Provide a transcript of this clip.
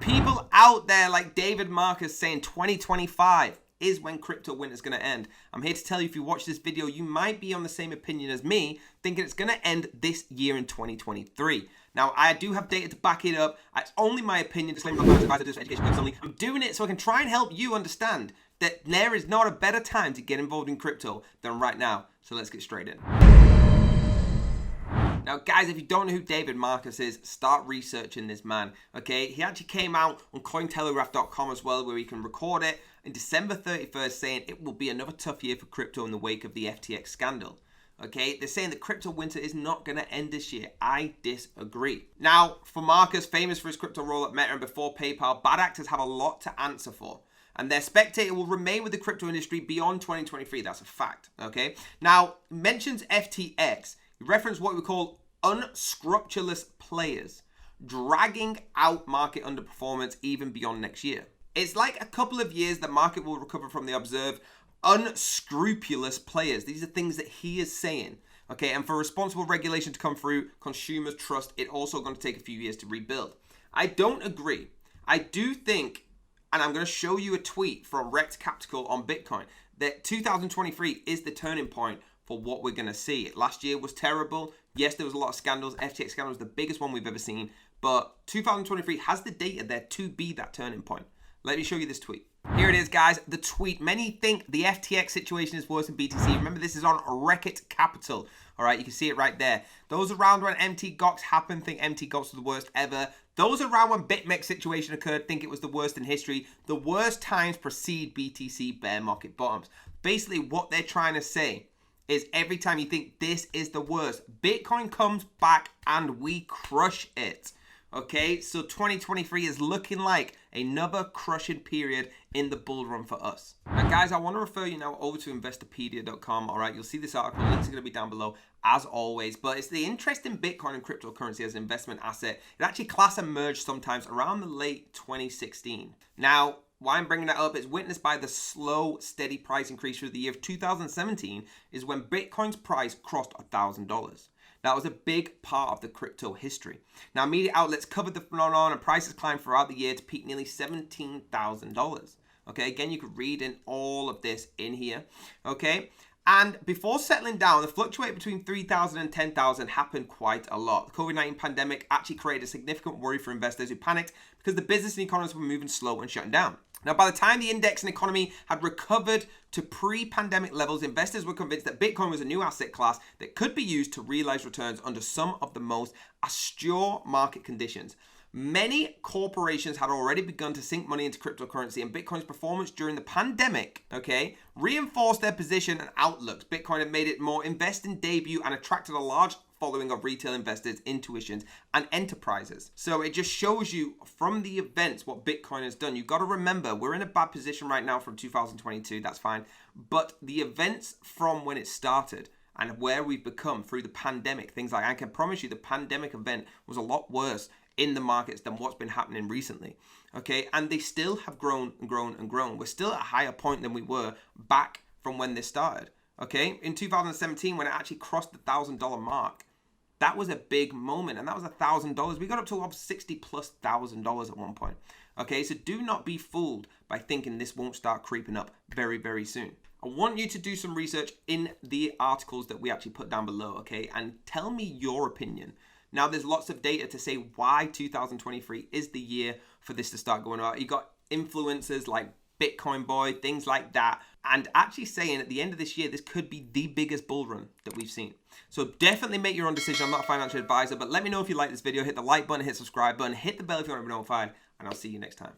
People out there like David Marcus saying 2025 is when crypto winter is going to end. I'm here to tell you, if you watch this video, you might be on the same opinion as me, thinking it's going to end this year in 2023. Now, I do have data to back it up. It's only my opinion. Disclaimer, not financial advice, education purposes only. I'm doing it so I can try and help you understand that there is not a better time to get involved in crypto than right now. So let's get straight in. Now, guys, if you don't know who David Marcus is, start researching this man, okay? He actually came out on cointelegraph.com as well, where you can record it in December 31st, saying it will be another tough year for crypto in the wake of the FTX scandal. Okay, they're saying that crypto winter is not going to end this year. I disagree. Now, for Marcus, famous for his crypto role at Meta and before PayPal, bad actors have a lot to answer for. And their spectator will remain with the crypto industry beyond 2023. That's a fact, okay? Now, mentions FTX. He referenced what we call unscrupulous players, dragging out market underperformance even beyond next year. It's like a couple of years the market will recover from the observed unscrupulous players. These are things that he is saying. Okay, and for responsible regulation to come through, consumers trust, it also going to take a few years to rebuild. I don't agree. I do think, and I'm going to show you a tweet from Rekt Capital on Bitcoin, that 2023 is the turning point for what we're going to see. Last year was terrible. Yes, there was a lot of scandals. FTX scandal was the biggest one we've ever seen. But 2023 has the data there to be that turning point. Let me show you this tweet. Here it is, guys. The tweet. Many think the FTX situation is worse than BTC. Remember, this is on Rekt Capital. All right, you can see it right there. Those around when MT Gox happened think MT Gox was the worst ever. Those around when BitMEX situation occurred think it was the worst in history. The worst times precede BTC bear market bottoms. Basically, what they're trying to say is every time you think this is the worst, Bitcoin comes back and we crush it. Okay, so 2023 is looking like another crushing period in the bull run for us. Now, guys, I want to refer you now over to investopedia.com. All right, you'll see this article. Links are going to be down below as always. But it's the interest in Bitcoin and cryptocurrency as an investment asset. It actually class emerged sometimes around the late 2016. Now, why I'm bringing that up is witnessed by the slow, steady price increase through the year of 2017 is when Bitcoin's price crossed $1,000. That was a big part of the crypto history. Now, media outlets covered the phenomenon and prices climbed throughout the year to peak nearly $17,000. Okay, again, you could read in all of this in here. Okay, and before settling down, the fluctuate between 3,000 and 10,000 happened quite a lot. The COVID-19 pandemic actually created a significant worry for investors who panicked because the business and economies were moving slow and shutting down. Now, by the time the index and economy had recovered to pre-pandemic levels, investors were convinced that Bitcoin was a new asset class that could be used to realize returns under some of the most austere market conditions. Many corporations had already begun to sink money into cryptocurrency, and Bitcoin's performance during the pandemic, okay, reinforced their position and outlooks. Bitcoin had made it more investing debut and attracted a large following of retail investors, intuitions, and enterprises. So it just shows you from the events what Bitcoin has done. You've got to remember, we're in a bad position right now from 2022, that's fine. But the events from when it started and where we've become through the pandemic, things like, I can promise you the pandemic event was a lot worse in the markets than what's been happening recently. Okay, and they still have grown and grown and grown. We're still at a higher point than we were back from when this started. Okay, in 2017, when it actually crossed the $1,000 mark, that was a big moment, and that was $1,000. We got up to $60,000+ at one point. Okay, so do not be fooled by thinking this won't start creeping up very, very soon. I want you to do some research in the articles that we actually put down below, okay, and tell me your opinion. Now, there's lots of data to say why 2023 is the year for this to start going on. You got influencers like Bitcoin Boy, things like that, and actually saying at the end of this year, this could be the biggest bull run that we've seen. So definitely make your own decision. I'm not a financial advisor, but let me know if you like this video. Hit the like button, hit the subscribe button, hit the bell if you want to be notified, and I'll see you next time.